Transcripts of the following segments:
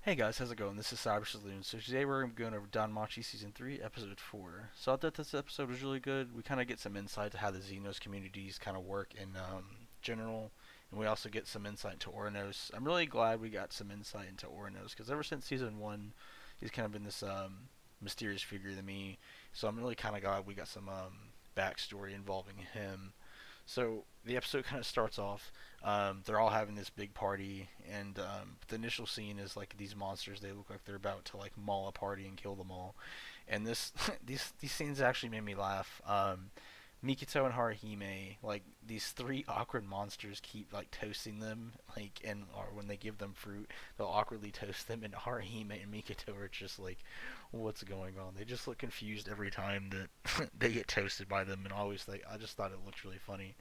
Hey guys, how's it going? This is Cyber Saloon. So today we're going over Danmachi Season 3, Episode 4. So I thought this episode was really good. We kind of get some insight to how the Xenos communities kind of work in general. And we also get some insight into Ouranos. I'm really glad we got some insight into Ouranos because ever since Season 1, he's kind of been this mysterious figure to me. So I'm really kind of glad we got some backstory involving him. So the episode kind of starts off. They're all having this big party, and the initial scene is like these monsters. They look like they're about to like maul a party and kill them all. And this these scenes actually made me laugh. Mikito and Haruhime, like these three awkward monsters, keep like toasting them, like and or when they give them fruit, they'll awkwardly toast them, and Haruhime and Mikito are just like, what's going on? They just look confused every time that they get toasted by them, and always like I just thought it looked really funny.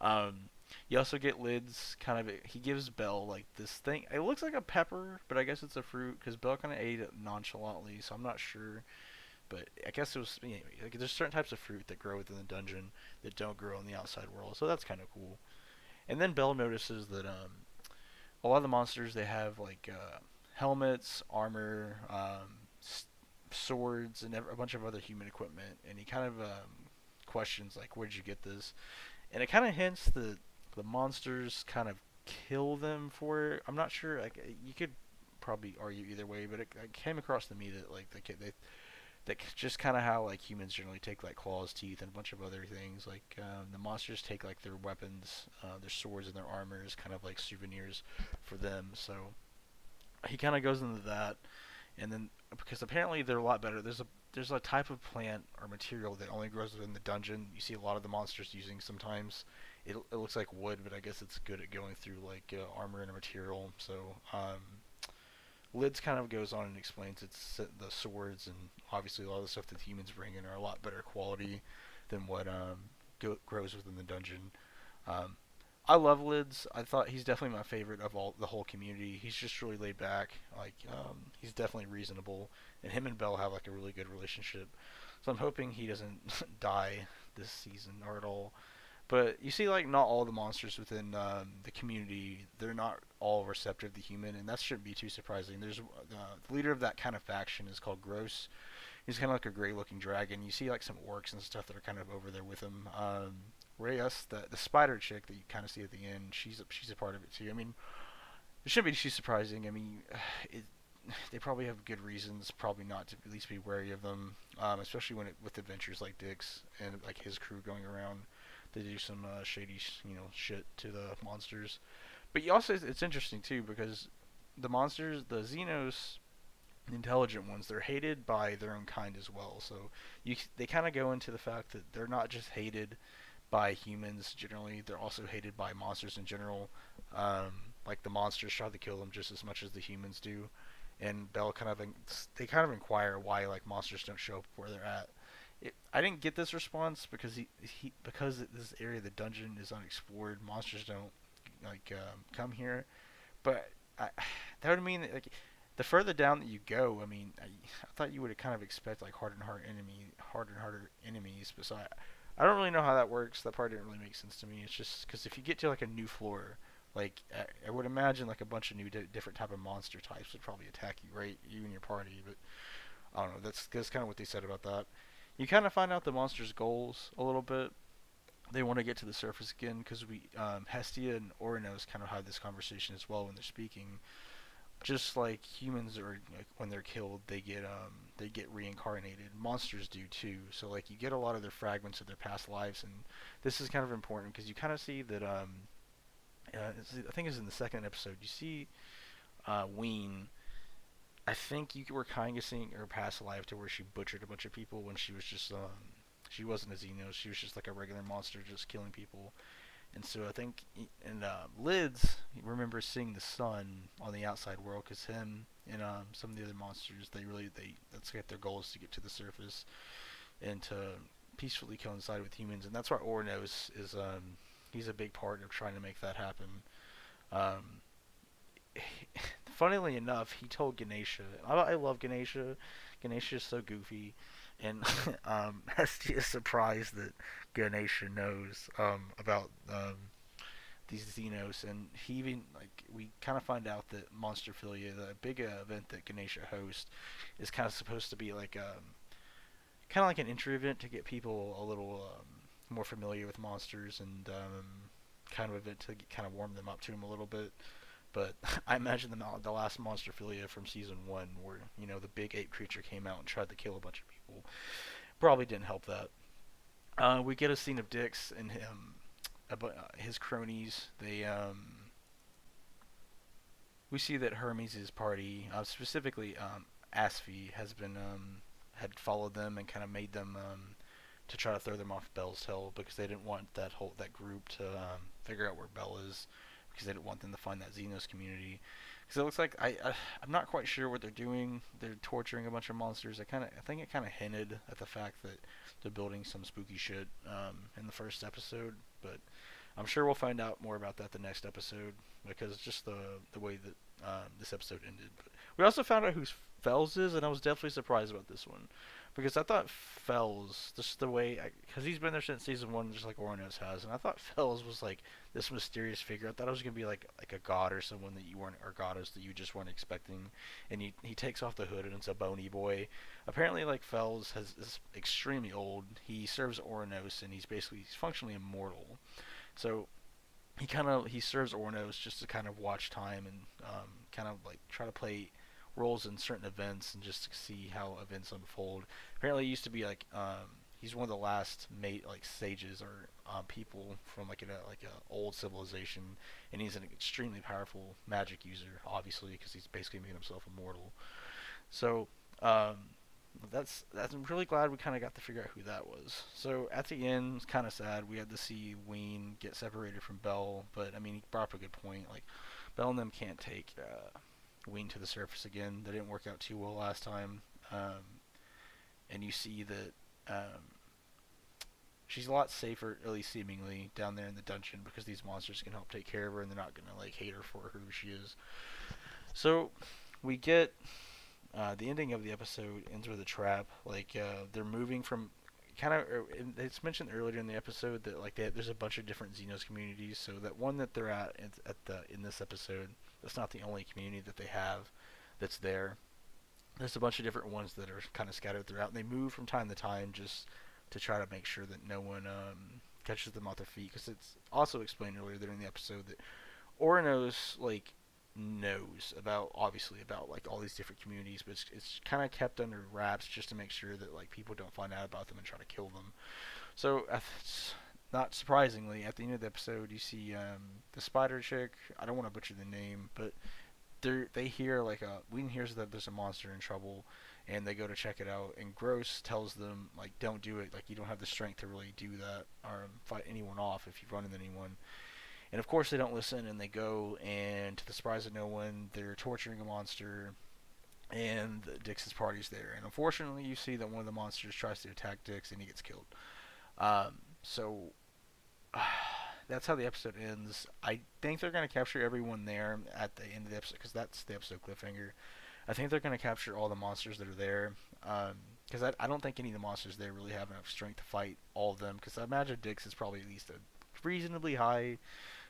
Um, you also get Lids kind of. He gives Belle like this thing. It looks like a pepper, but I guess it's a fruit because Belle kind of ate it nonchalantly, so I'm not sure. But I guess it was anyway. Like there's certain types of fruit that grow within the dungeon that don't grow in the outside world, so that's kind of cool. And then Belle notices that a lot of the monsters they have like helmets, armor, swords, and a bunch of other human equipment. And he kind of questions like, "Where did you get this?" And it kind of hints that the monsters kind of kill them for it. I'm not sure. Like you could probably argue either way, but it came across to me that like they that just kind of how like humans generally take like claws, teeth, and a bunch of other things. Like the monsters take like their weapons, their swords, and their armor as kind of like souvenirs for them. So he kind of goes into that, and then because apparently they're a lot better. There's a type of plant or material that only grows within the dungeon. You see a lot of the monsters using sometimes. It looks like wood, but I guess it's good at going through like armor and a material. So Lids kind of goes on and explains it's the swords and obviously a lot of the stuff that humans bring in are a lot better quality than what grows within the dungeon. Um, I love Lids. I thought he's definitely my favorite of all the whole community. He's just really laid back. Like he's definitely reasonable, and him and Belle have like a really good relationship. So I'm hoping he doesn't die this season or at all. But you see, like not all the monsters within the community, they're not all receptive to human, and that shouldn't be too surprising. There's the leader of that kind of faction is called Gross. He's kind of like a gray-looking dragon. You see like some orcs and stuff that are kind of over there with him. Reyes, the spider chick that you kind of see at the end, she's a part of it too. I mean, it shouldn't be too surprising. I mean, it, they probably have good reasons, probably not to at least be wary of them, especially when with adventures like Dick's and like his crew going around. They do some shady, shit to the monsters. But you also, it's interesting too because the monsters, the Xenos, the intelligent ones, they're hated by their own kind as well. So they kind of go into the fact that they're not just hated by humans generally; they're also hated by monsters in general. Like the monsters try to kill them just as much as the humans do, and Bell kind of they kind of inquire why like monsters don't show up where they're at. I didn't get this response because because this area of the dungeon is unexplored. Monsters don't like come here, but that would mean that, like the further down that you go. I mean, I thought you would kind of expect like harder and harder enemies. But so I don't really know how that works. That part didn't really make sense to me. It's just because if you get to like a new floor, like I would imagine like a bunch of new different type of monster types would probably attack you, right? You and your party, but I don't know. That's kind of what they said about that. You kind of find out the monster's goals a little bit. They want to get to the surface again because we Hestia and Ouranos kind of have this conversation as well when they're speaking. Just like humans are, like, when they're killed, they get reincarnated. Monsters do too. So like you get a lot of their fragments of their past lives, and this is kind of important because you kind of see that I think it's in the second episode. You see Ween. I think you were kind of seeing her past life to where she butchered a bunch of people when she was just she wasn't a Xeno. She was just like a regular monster, just killing people. And so I think in Lids, remember seeing the sun on the outside world because him and some of the other monsters, they that's like their goal is to get to the surface and to peacefully coincide with humans, and that's why Ornos is he's a big part of trying to make that happen. Um, Funnily enough, he told Ganesha. I love Ganesha. Ganesha is so goofy, and Hestia is surprised that Ganesha knows about these Xenos, and he even like we kind of find out that Monsterphilia, the big event that Ganesha hosts, is kind of supposed to be like kind of like an entry event to get people a little more familiar with monsters and kind of event to kind of warm them up to them a little bit. But I imagine the last Monsterphilia from season one, where the big ape creature came out and tried to kill a bunch of people, probably didn't help that. We get a scene of Dix and him, his cronies. We see that Hermes' party, specifically Asfi, had followed them and kind of made them to try to throw them off Belle's hill because they didn't want that group to figure out where Belle is because they didn't want them to find that Xenos community. Because it looks like I'm not quite sure what they're doing. They're torturing a bunch of monsters. I think it kind of hinted at the fact that they're building some spooky shit in the first episode, but I'm sure we'll find out more about that the next episode because just the way that this episode ended. But we also found out who Fels is, and I was definitely surprised about this one because I thought Fels, just the way, because he's been there since season one, just like Ouranos has, and I thought Fels was like this mysterious figure. I thought it was gonna be like a god or someone that you weren't, or goddess that you just weren't expecting. And he takes off the hood and it's a bony boy. Apparently, like Fels is extremely old. He serves Ouranos and he's functionally immortal. So he serves Ornos just to kind of watch time and kind of like try to play roles in certain events and just to see how events unfold. Apparently, he used to be like he's one of the last mate like sages or people from like a old civilization, and he's an extremely powerful magic user, obviously because he's basically made himself immortal. So um, I'm really glad we kind of got to figure out who that was. So at the end, it's kind of sad. We had to see Ween get separated from Belle, but I mean, he brought up a good point. Like, Belle and them can't take Ween to the surface again. They didn't work out too well last time, and you see that she's a lot safer, at least seemingly, down there in the dungeon because these monsters can help take care of her, and they're not gonna like hate her for who she is. So we get the ending of the episode ends with a trap. Like they're moving from kind of. It's mentioned earlier in the episode that like there's a bunch of different Xenos communities. So that one that they're in this episode, that's not the only community that they have that's there. There's a bunch of different ones that are kind of scattered throughout. And they move from time to time just to try to make sure that no one catches them off their feet. Because it's also explained earlier there in the episode that Oranos like knows about obviously about like all these different communities, but it's kind of kept under wraps just to make sure that like people don't find out about them and try to kill them. So not surprisingly, at the end of the episode, you see the spider chick. I don't want to butcher the name, but they hear like Whedon hears that there's a monster in trouble, and they go to check it out. And Gross tells them like, don't do it. Like you don't have the strength to really do that or fight anyone off if you run into anyone. And of course they don't listen, and they go, and to the surprise of no one, they're torturing a monster, and Dix's party's there. And unfortunately, you see that one of the monsters tries to attack Dix, and he gets killed. So that's how the episode ends. I think they're going to capture everyone there at the end of the episode, because that's the episode cliffhanger. I think they're going to capture all the monsters that are there, because I don't think any of the monsters there really have enough strength to fight all of them, because I imagine Dix is probably at least a reasonably high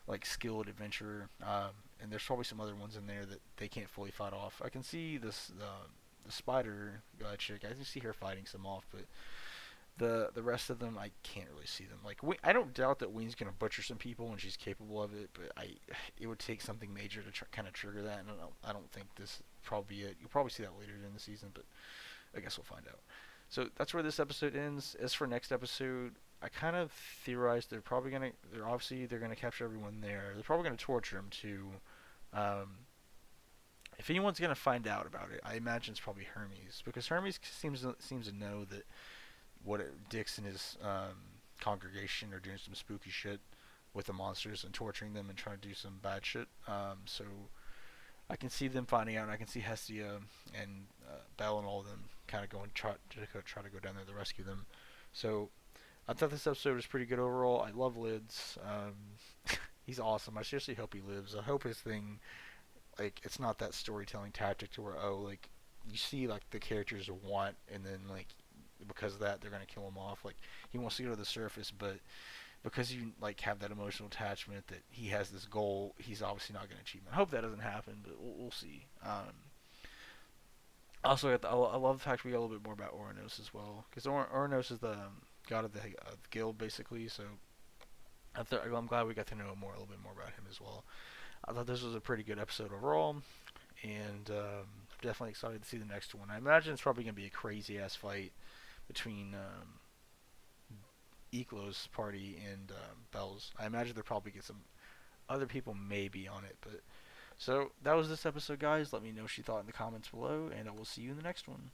like skilled adventurer, and there's probably some other ones in there that they can't fully fight off. I can see the spider chick. I can see her fighting some off, but the rest of them I can't really see them. Like I don't doubt that Ween's gonna butcher some people when she's capable of it, but it would take something major to kind of trigger that. And I don't think this probably be it. You'll probably see that later in the season, but I guess we'll find out. So that's where this episode ends. As for next episode, I kind of theorized they're gonna capture everyone there. They're probably gonna torture them too. Um, if anyone's gonna find out about it, I imagine it's probably Hermes because Hermes seems to know that Dix and his congregation are doing some spooky shit with the monsters and torturing them and trying to do some bad shit. So I can see them finding out. And I can see Hestia and Belle and all of them kind of going try to go down there to rescue them. So I thought this episode was pretty good overall. I love Lids. He's awesome. I seriously hope he lives. I hope his thing, like, it's not that storytelling tactic to where, like, you see, like, the characters want, and then, like, because of that, they're going to kill him off. Like, he wants to go to the surface, but because you like have that emotional attachment that he has this goal, he's obviously not going to achieve it. I hope that doesn't happen, but we'll see. Also, I love the fact we got a little bit more about Ouranos as well, because Ouranos is the god of the guild, basically. So I'm glad we got to know a little bit more about him as well. I thought this was a pretty good episode overall, and definitely excited to see the next one. I imagine it's probably going to be a crazy ass fight between Eclo's party and Fels. I imagine they'll probably get some other people maybe on it, but so that was this episode, guys. Let me know what you thought in the comments below, and I will see you in the next one.